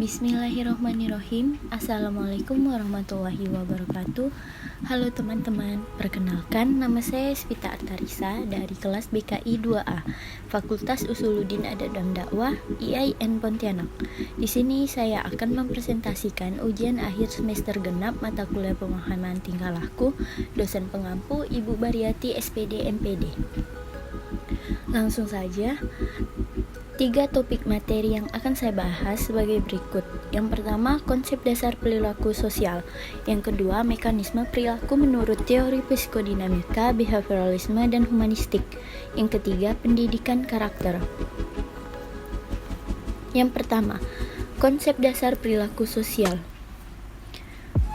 Bismillahirrahmanirrahim. Assalamualaikum warahmatullahi wabarakatuh. Halo teman-teman, perkenalkan nama saya Svita Artarisa dari kelas BKI 2A, Fakultas Usuluddin Adab dan Dakwah, IAIN Pontianak. Di sini saya akan mempresentasikan ujian akhir semester genap mata kuliah pemahaman tingkah laku dosen pengampu Ibu Bariati SPD MPD. Langsung saja. 3 topik materi yang akan saya bahas sebagai berikut. Yang pertama, konsep dasar perilaku sosial. Yang kedua, mekanisme perilaku menurut teori psikodinamika, behavioralisme, dan humanistik. Yang ketiga, pendidikan karakter. Yang pertama, konsep dasar perilaku sosial.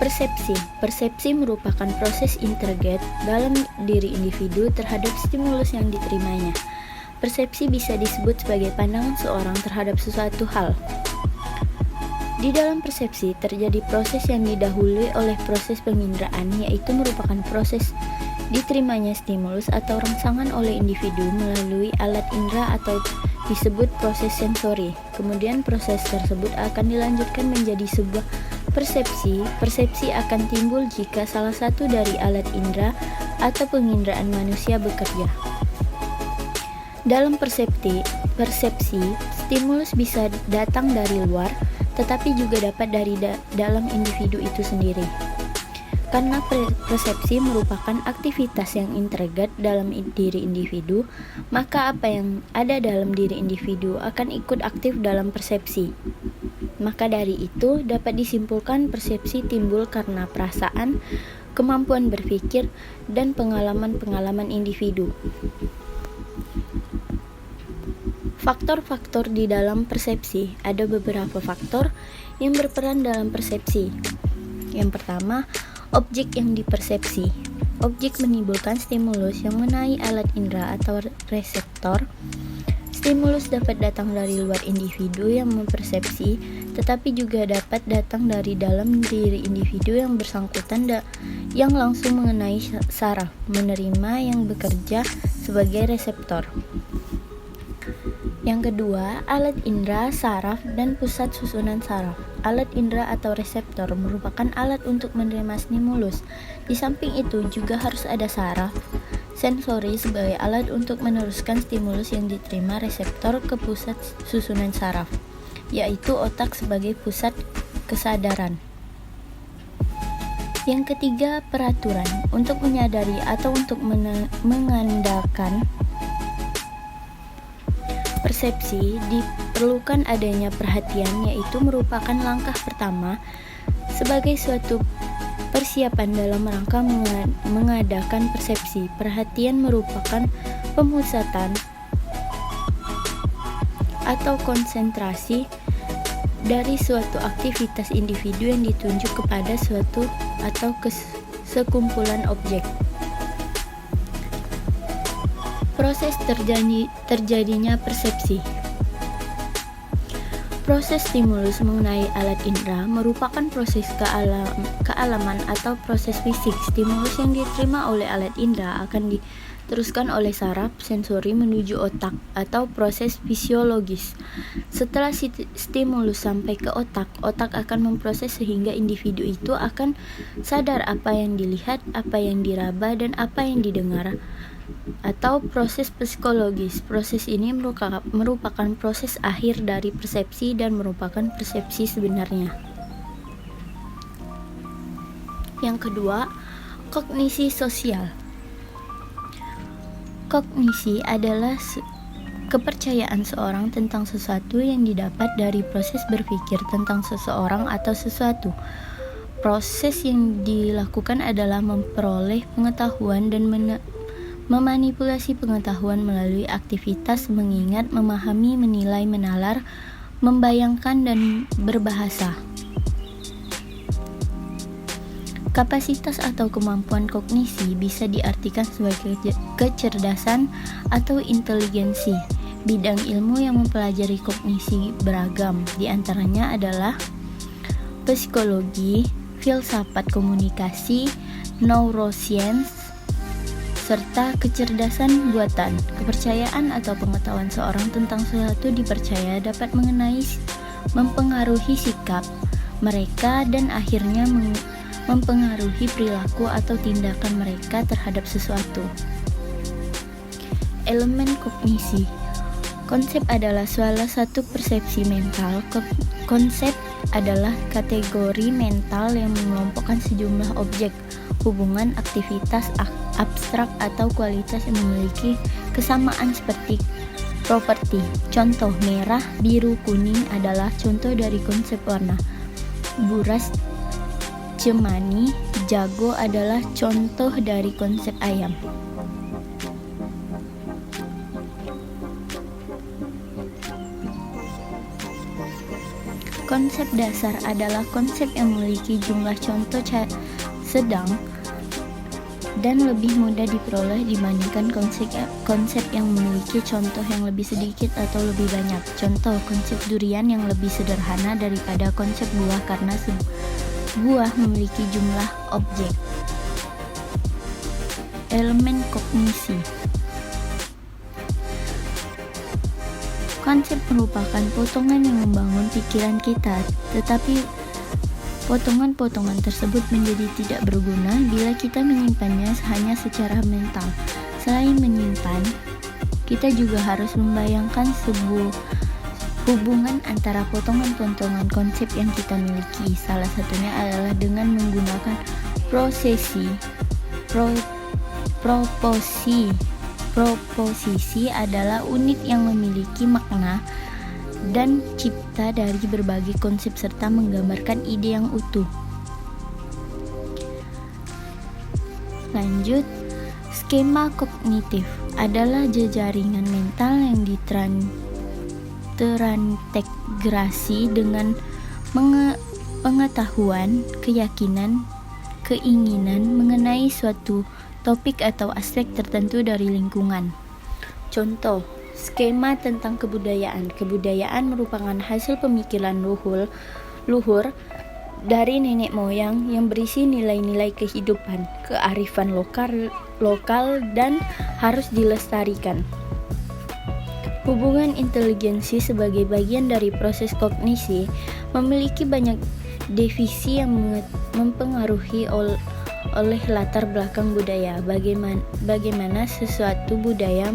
Persepsi merupakan proses integrate dalam diri individu terhadap stimulus yang diterimanya. Persepsi bisa disebut sebagai pandangan seorang terhadap sesuatu hal. Di dalam persepsi terjadi proses yang didahului oleh proses penginderaan, yaitu merupakan proses diterimanya stimulus atau rangsangan oleh individu melalui alat indera atau disebut proses sensori. Kemudian proses tersebut akan dilanjutkan menjadi sebuah persepsi. Persepsi akan timbul jika salah satu dari alat indera atau penginderaan manusia bekerja. Dalam persepsi, stimulus bisa datang dari luar, tetapi juga dapat dari dalam individu itu sendiri. Karena persepsi merupakan aktivitas yang integrate dalam diri individu, maka apa yang ada dalam diri individu akan ikut aktif dalam persepsi. Maka dari itu, dapat disimpulkan persepsi timbul karena perasaan, kemampuan berpikir, dan pengalaman-pengalaman individu. Faktor-faktor di dalam persepsi. Ada beberapa faktor yang berperan dalam persepsi. Yang pertama, objek yang dipersepsi. Objek menimbulkan stimulus yang mengenai alat indera atau reseptor. Stimulus dapat datang dari luar individu yang mempersepsi, tetapi juga dapat datang dari dalam diri individu yang bersangkutan yang langsung mengenai saraf, menerima yang bekerja sebagai reseptor. Yang kedua, alat indera, saraf, dan pusat susunan saraf. Alat indera atau reseptor merupakan alat untuk menerima stimulus. Di samping itu juga harus ada saraf, sensori sebagai alat untuk meneruskan stimulus yang diterima reseptor ke pusat susunan saraf, yaitu otak sebagai pusat kesadaran. Yang ketiga, peraturan. Untuk menyadari atau untuk mengandalkan persepsi diperlukan adanya perhatian, yaitu merupakan langkah pertama sebagai suatu persiapan dalam rangka mengadakan persepsi. Perhatian merupakan pemusatan atau konsentrasi dari suatu aktivitas individu yang ditunjuk kepada suatu atau sekumpulan objek. Proses terjadinya persepsi. Proses stimulus mengenai alat indera merupakan proses kealaman atau proses fisik. Stimulus yang diterima oleh alat indera akan diteruskan oleh saraf sensori menuju otak atau proses fisiologis. Setelah stimulus sampai ke otak, otak akan memproses sehingga individu itu akan sadar apa yang dilihat, apa yang diraba, dan apa yang didengar, atau proses psikologis. Proses ini merupakan proses akhir dari persepsi dan merupakan persepsi sebenarnya. Yang kedua, kognisi sosial. Kognisi adalah kepercayaan seorang tentang sesuatu yang didapat dari proses berpikir tentang seseorang atau sesuatu. Proses yang dilakukan adalah memperoleh pengetahuan dan memanipulasi pengetahuan melalui aktivitas mengingat, memahami, menilai, menalar, membayangkan, dan berbahasa. Kapasitas atau kemampuan kognisi bisa diartikan sebagai kecerdasan atau inteligensi. Bidang ilmu yang mempelajari kognisi beragam, di antaranya adalah psikologi, filsafat komunikasi, neuroscience, serta kecerdasan buatan. Kepercayaan atau pengetahuan seorang tentang sesuatu dipercaya dapat mempengaruhi sikap mereka dan akhirnya mempengaruhi perilaku atau tindakan mereka terhadap sesuatu. Elemen kognisi. Konsep adalah salah satu persepsi mental. Konsep adalah kategori mental yang mengelompokkan sejumlah objek, hubungan, aktivitas abstrak atau kualitas yang memiliki kesamaan seperti properti. Contoh, merah, biru, kuning adalah contoh dari konsep warna. Buras, cemani, jago adalah contoh dari konsep ayam. Konsep dasar adalah konsep yang memiliki jumlah contoh sedang dan lebih mudah diperoleh dibandingkan konsep yang memiliki contoh yang lebih sedikit atau lebih banyak. Contoh, konsep durian yang lebih sederhana daripada konsep buah karena buah memiliki jumlah objek. Elemen kognisi. Konsep merupakan potongan yang membangun pikiran kita, tetapi potongan-potongan tersebut menjadi tidak berguna bila kita menyimpannya hanya secara mental. Selain menyimpan, kita juga harus membayangkan sebuah hubungan antara potongan-potongan konsep yang kita miliki. Salah satunya adalah dengan menggunakan Proposisi adalah unit yang memiliki makna dan cipta dari berbagai konsep serta menggambarkan ide yang utuh. Lanjut, skema kognitif adalah jejaringan mental yang terintegrasi dengan pengetahuan, keyakinan, keinginan mengenai suatu topik atau aspek tertentu dari lingkungan. Contoh, skema tentang kebudayaan. Kebudayaan merupakan hasil pemikiran luhur dari nenek moyang yang berisi nilai-nilai kehidupan, kearifan lokal dan harus dilestarikan. Hubungan inteligensi sebagai bagian dari proses kognisi memiliki banyak divisi yang mempengaruhi oleh latar belakang budaya. Bagaimana sesuatu budaya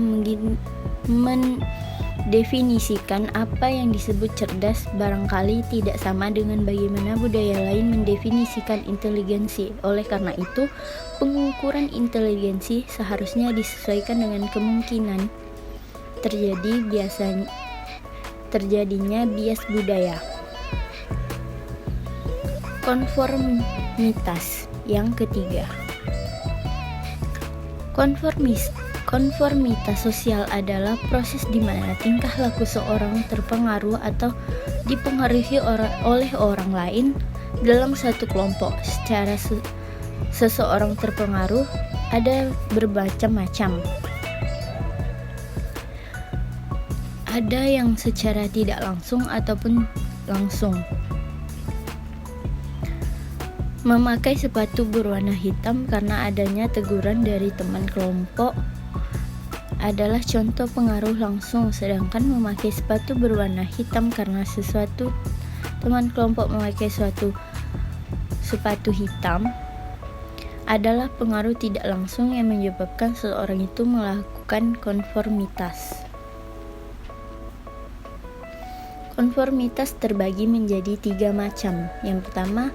mendefinisikan apa yang disebut cerdas barangkali tidak sama dengan bagaimana budaya lain mendefinisikan inteligensi. Oleh karena itu, pengukuran inteligensi seharusnya disesuaikan dengan kemungkinan terjadinya bias budaya. Konformitas. Yang ketiga, konformitas sosial adalah proses di mana tingkah laku seorang terpengaruh atau dipengaruhi oleh orang lain dalam satu kelompok. Secara seseorang terpengaruh ada bermacam-macam. Ada yang secara tidak langsung ataupun langsung. Memakai sepatu berwarna hitam karena adanya teguran dari teman kelompok adalah contoh pengaruh langsung, sedangkan memakai sepatu berwarna hitam karena teman kelompok memakai sepatu hitam adalah pengaruh tidak langsung yang menyebabkan seseorang itu melakukan konformitas. Konformitas terbagi menjadi 3 macam. Yang pertama,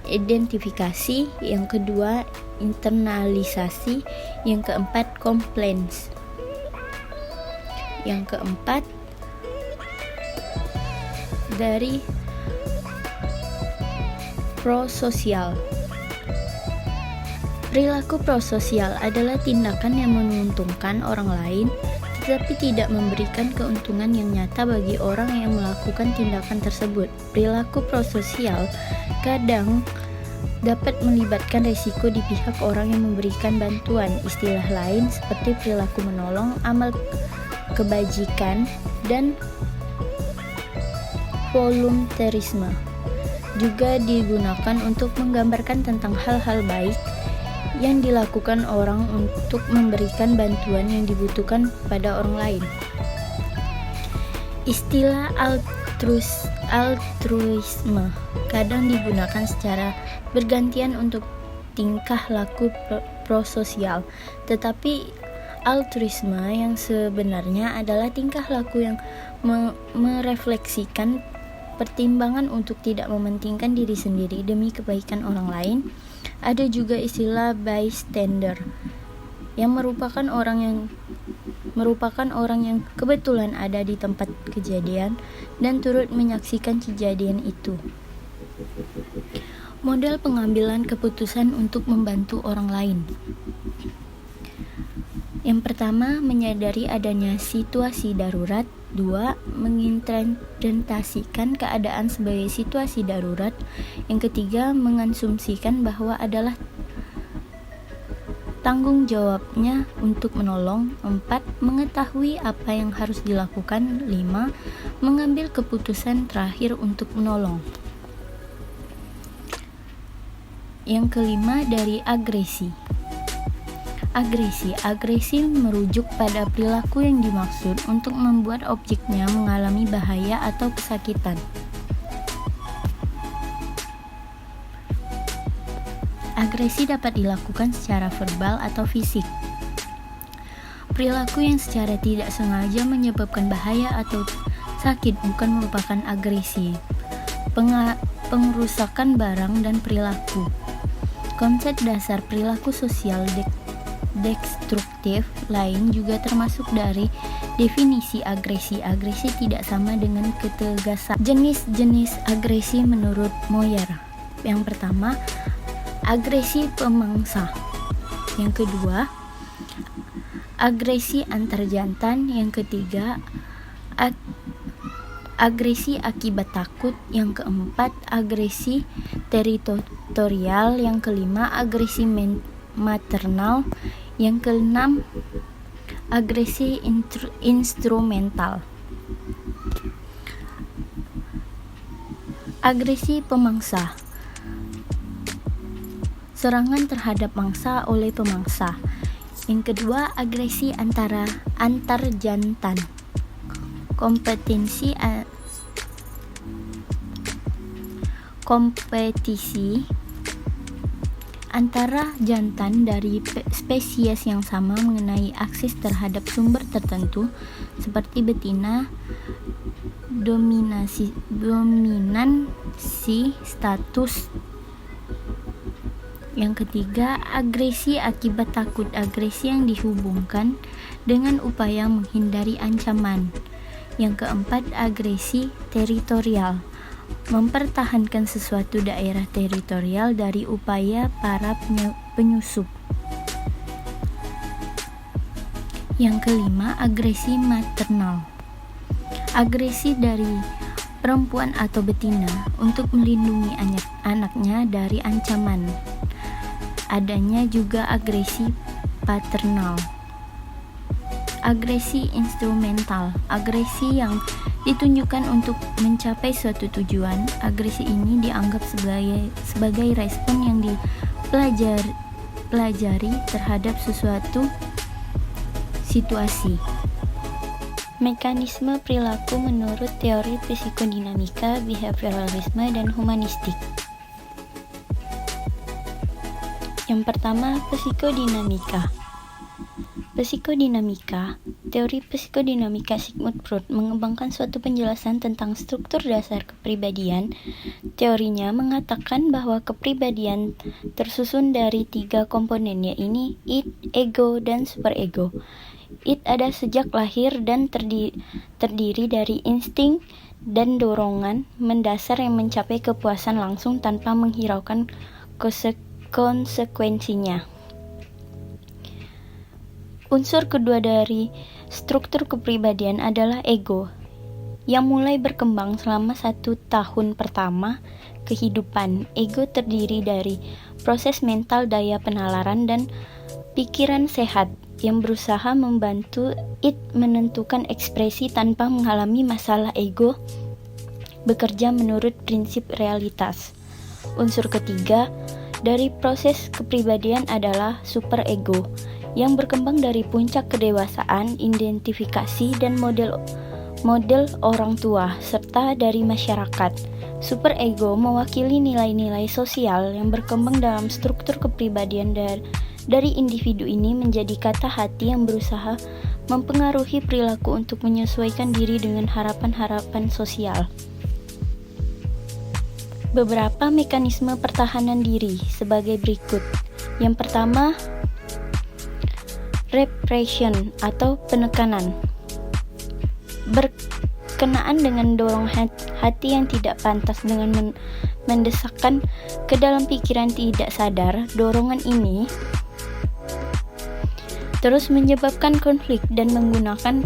identifikasi, yang kedua internalisasi, yang keempat compliance. Yang keempat dari prososial. Perilaku prososial adalah tindakan yang menguntungkan orang lain tetapi tidak memberikan keuntungan yang nyata bagi orang yang melakukan tindakan tersebut. Perilaku prososial kadang dapat melibatkan risiko di pihak orang yang memberikan bantuan. Istilah lain seperti perilaku menolong, amal kebajikan, dan volunteerisme juga digunakan untuk menggambarkan tentang hal-hal baik yang dilakukan orang untuk memberikan bantuan yang dibutuhkan pada orang lain. Istilah Altruisme kadang digunakan secara bergantian untuk tingkah laku prososial, tetapi altruisme yang sebenarnya adalah tingkah laku yang merefleksikan pertimbangan untuk tidak mementingkan diri sendiri demi kebaikan orang lain. Ada juga istilah bystander yang merupakan orang yang kebetulan ada di tempat kejadian dan turut menyaksikan kejadian itu. Model pengambilan keputusan untuk membantu orang lain. Yang pertama, menyadari adanya situasi darurat. 2. Mengimplementasikan keadaan sebagai situasi darurat. Yang ketiga, mengasumsikan bahwa adalah tanggung jawabnya untuk menolong. 4. Mengetahui apa yang harus dilakukan. 5. Mengambil keputusan terakhir untuk menolong. Yang kelima, dari agresi. Agresi merujuk pada perilaku yang dimaksud untuk membuat objeknya mengalami bahaya atau kesakitan. Agresi dapat dilakukan secara verbal atau fisik. Perilaku yang secara tidak sengaja menyebabkan bahaya atau sakit bukan merupakan agresi. Pengerusakan barang dan perilaku. Konsep dasar perilaku sosial destruktif lain juga termasuk dari definisi agresi. Agresi tidak sama dengan ketegasan. Jenis-jenis agresi menurut Moyer. Yang pertama, agresi pemangsa. Yang kedua, agresi antar jantan. Yang ketiga, agresi akibat takut. Yang keempat, agresi teritorial. Yang kelima, agresi maternal. Yang keenam, agresi instrumental. Agresi pemangsa. Serangan terhadap mangsa oleh pemangsa. Yang kedua, agresi antar jantan. Kompetisi antara jantan dari spesies yang sama mengenai akses terhadap sumber tertentu seperti betina, dominansi status. Yang ketiga, agresi akibat takut. Agresi yang dihubungkan dengan upaya menghindari ancaman. Yang keempat, agresi teritorial. Mempertahankan sesuatu daerah teritorial dari upaya para penyusup. Yang kelima, agresi maternal. Agresi dari perempuan atau betina untuk melindungi anaknya dari ancaman. Adanya juga agresi paternal. Agresi instrumental. Agresi yang ditunjukkan untuk mencapai suatu tujuan. Agresi ini dianggap sebagai respon yang dipelajari terhadap suatu situasi. Mekanisme perilaku menurut teori psikodinamika, behavioralisme, dan humanistik. Yang pertama, psikodinamika. Teori psikodinamika Sigmund Freud mengembangkan suatu penjelasan tentang struktur dasar kepribadian. Teorinya mengatakan bahwa kepribadian tersusun dari 3 komponen, yaitu id, ego, dan superego. Id ada sejak lahir dan terdiri dari insting dan dorongan mendasar yang mencapai kepuasan langsung tanpa menghiraukan konsekuensinya. Unsur kedua dari struktur kepribadian adalah ego, yang mulai berkembang selama 1 tahun pertama kehidupan. Ego terdiri dari proses mental, daya penalaran, dan pikiran sehat yang berusaha membantu id menentukan ekspresi tanpa mengalami masalah. Ego bekerja menurut prinsip realitas. Unsur ketiga dari proses kepribadian adalah superego, yang berkembang dari puncak kedewasaan, identifikasi, dan model orang tua, serta dari masyarakat. Superego mewakili nilai-nilai sosial yang berkembang dalam struktur kepribadian dari individu ini menjadi kata hati yang berusaha mempengaruhi perilaku untuk menyesuaikan diri dengan harapan-harapan sosial. Beberapa mekanisme pertahanan diri sebagai berikut. Yang pertama, repression atau penekanan. Berkenaan dengan dorong hati yang tidak pantas dengan mendesakkan ke dalam pikiran tidak sadar, dorongan ini terus menyebabkan konflik dan menggunakan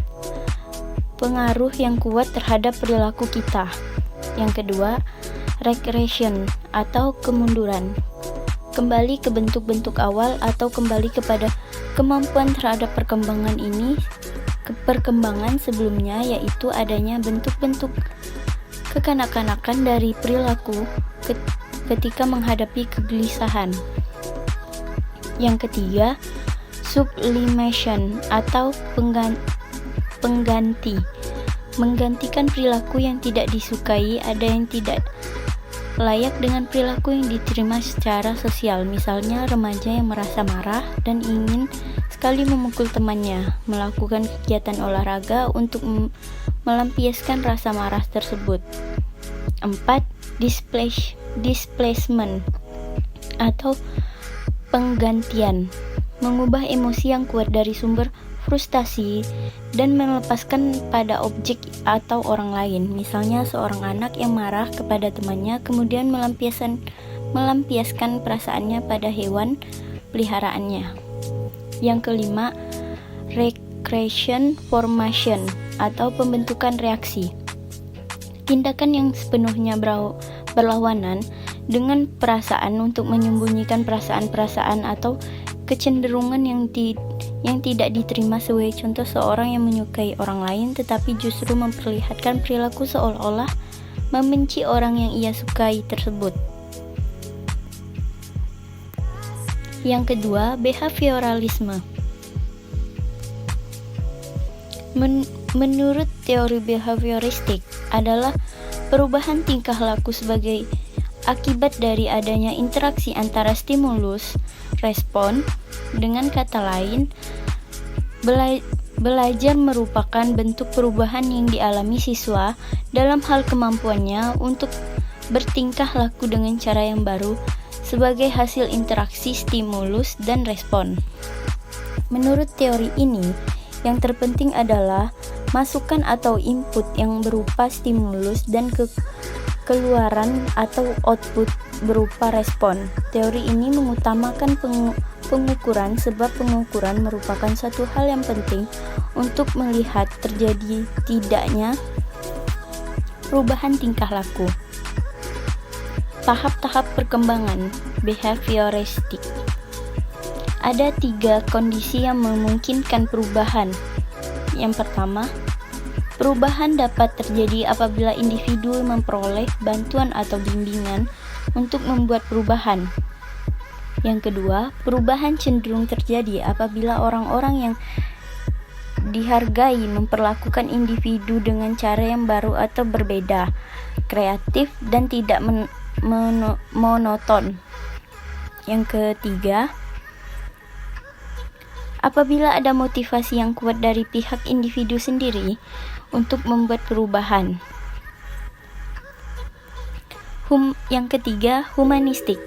pengaruh yang kuat terhadap perilaku kita. Yang kedua, regression atau kemunduran. Kembali ke bentuk-bentuk awal atau kembali kepada kemampuan terhadap perkembangan sebelumnya, yaitu adanya bentuk-bentuk kekanak-kanakan dari perilaku ketika menghadapi kegelisahan. Yang ketiga, sublimation atau pengganti. Menggantikan perilaku yang tidak disukai, ada yang tidak layak dengan perilaku yang diterima secara sosial. Misalnya remaja yang merasa marah dan ingin sekali memukul temannya, melakukan kegiatan olahraga untuk melampiaskan rasa marah tersebut. 4. Displacement atau penggantian. Mengubah emosi yang kuat dari sumber frustasi dan melepaskan pada objek atau orang lain. Misalnya seorang anak yang marah kepada temannya kemudian melampiaskan perasaannya pada hewan peliharaannya. Yang kelima, recreation formation atau pembentukan reaksi. Tindakan yang sepenuhnya berlawanan dengan perasaan untuk menyembunyikan perasaan-perasaan atau kecenderungan yang tidak diterima. Sebagai contoh, seorang yang menyukai orang lain tetapi justru memperlihatkan perilaku seolah-olah membenci orang yang ia sukai tersebut. Yang kedua, behavioralisme. Menurut teori behavioristik adalah perubahan tingkah laku sebagai akibat dari adanya interaksi antara stimulus respon. Dengan kata lain, belajar merupakan bentuk perubahan yang dialami siswa dalam hal kemampuannya untuk bertingkah laku dengan cara yang baru sebagai hasil interaksi stimulus dan respon. Menurut teori ini, yang terpenting adalah masukan atau input yang berupa stimulus dan keluaran atau output berupa respon. Teori ini mengutamakan pengukuran sebab pengukuran merupakan satu hal yang penting untuk melihat terjadi tidaknya perubahan tingkah laku. Tahap-tahap perkembangan behavioristik. Ada 3 kondisi yang memungkinkan perubahan. Yang pertama, perubahan dapat terjadi apabila individu memperoleh bantuan atau bimbingan untuk membuat perubahan. Yang kedua, perubahan cenderung terjadi apabila orang-orang yang dihargai memperlakukan individu dengan cara yang baru atau berbeda, kreatif, dan tidak monoton. Yang ketiga, apabila ada motivasi yang kuat dari pihak individu sendiri untuk membuat perubahan. Yang ketiga, humanistik.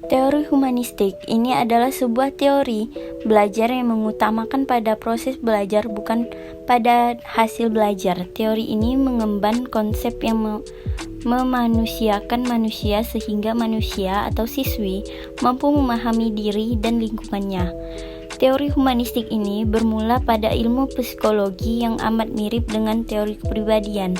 Teori humanistik ini adalah sebuah teori belajar yang mengutamakan pada proses belajar bukan pada hasil belajar. Teori ini mengemban konsep yang memanusiakan manusia sehingga manusia atau siswi mampu memahami diri dan lingkungannya. Teori humanistik ini bermula pada ilmu psikologi yang amat mirip dengan teori kepribadian.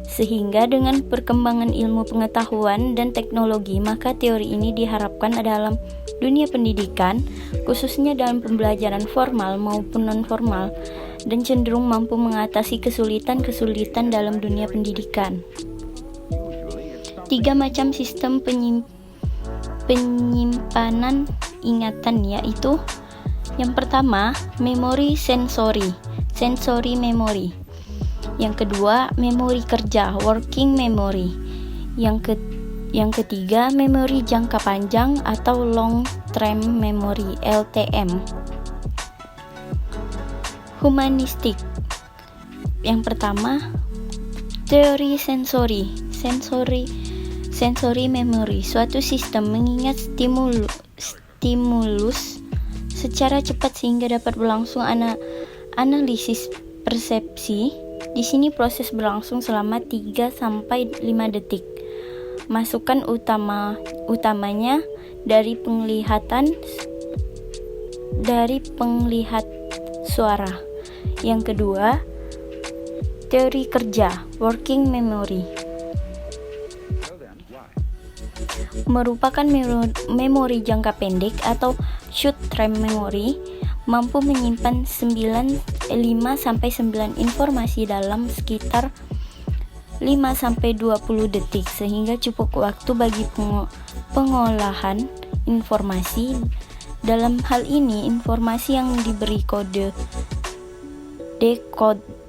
Sehingga dengan perkembangan ilmu pengetahuan dan teknologi, maka teori ini diharapkan dalam dunia pendidikan, khususnya dalam pembelajaran formal maupun non-formal, dan cenderung mampu mengatasi kesulitan-kesulitan dalam dunia pendidikan. 3 macam sistem penyimpanan ingatan, yaitu yang pertama, memori sensori. sensory memory. Yang kedua, memori kerja, working memory. Yang ketiga, memori jangka panjang atau long term memory, LTM. Humanistik. Yang pertama, teori sensory memory, suatu sistem mengingat stimulus secara cepat sehingga dapat berlangsung analisis persepsi. Di sini proses berlangsung selama 3-5 detik. Masukan utamanya dari penglihatan suara. Yang kedua, teori kerja, working memory, merupakan memori jangka pendek atau short term memory, mampu menyimpan 5-9 informasi dalam sekitar 5-20 detik, sehingga cukup waktu bagi pengolahan informasi. Dalam hal ini, informasi yang diberi kode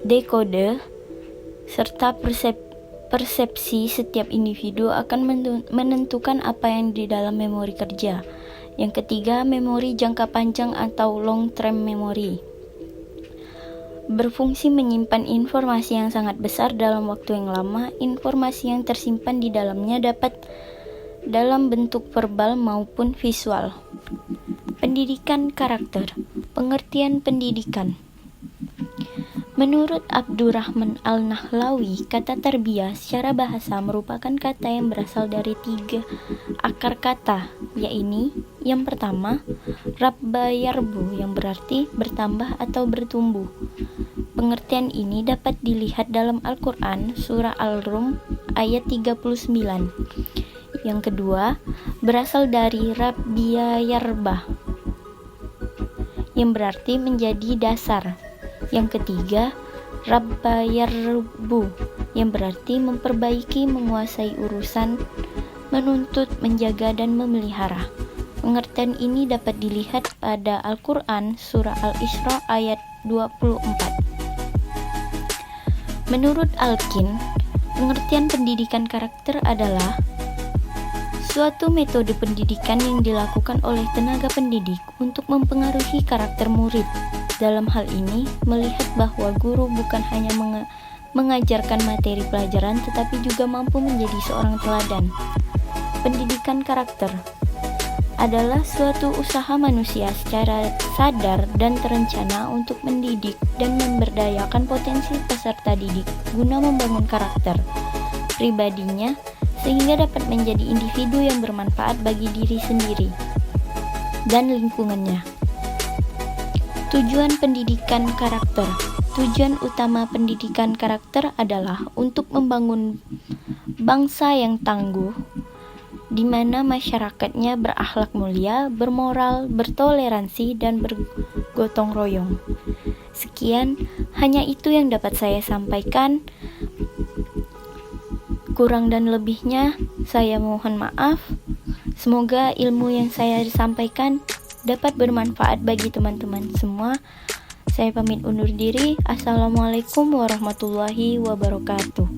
dekode serta persepsi setiap individu akan menentukan apa yang di dalam memori kerja. Yang ketiga, memori jangka panjang atau long term memory, berfungsi menyimpan informasi yang sangat besar dalam waktu yang lama. Informasi yang tersimpan di dalamnya dapat dalam bentuk verbal maupun visual. Pendidikan karakter, pengertian pendidikan. Menurut Abdurrahman Al-Nahlawi, kata tarbiyah secara bahasa merupakan kata yang berasal dari 3 akar kata, yaitu yang pertama, rabba yarbu, yang berarti bertambah atau bertumbuh. Pengertian ini dapat dilihat dalam Al-Quran, surah Al-Rum, ayat 39. Yang kedua, berasal dari rabbiya yarba, yang berarti menjadi dasar. Yang ketiga, rabba yarbu, yang berarti memperbaiki, menguasai urusan, menuntut, menjaga, dan memelihara. Pengertian ini dapat dilihat pada Al-Quran, surah Al-Isra ayat 24. Menurut Alkin, pengertian pendidikan karakter adalah suatu metode pendidikan yang dilakukan oleh tenaga pendidik untuk mempengaruhi karakter murid. Dalam hal ini, melihat bahwa guru bukan hanya mengajarkan materi pelajaran, tetapi juga mampu menjadi seorang teladan. Pendidikan karakter adalah suatu usaha manusia secara sadar dan terencana untuk mendidik dan memberdayakan potensi peserta didik guna membangun karakter pribadinya sehingga dapat menjadi individu yang bermanfaat bagi diri sendiri dan lingkungannya. Tujuan pendidikan karakter. Tujuan utama pendidikan karakter adalah untuk membangun bangsa yang tangguh, di mana masyarakatnya berakhlak mulia, bermoral, bertoleransi, dan bergotong royong. Sekian, hanya itu yang dapat saya sampaikan. Kurang dan lebihnya, saya mohon maaf. Semoga ilmu yang saya sampaikan dapat bermanfaat bagi teman-teman semua. Saya pamit undur diri. Assalamualaikum warahmatullahi wabarakatuh.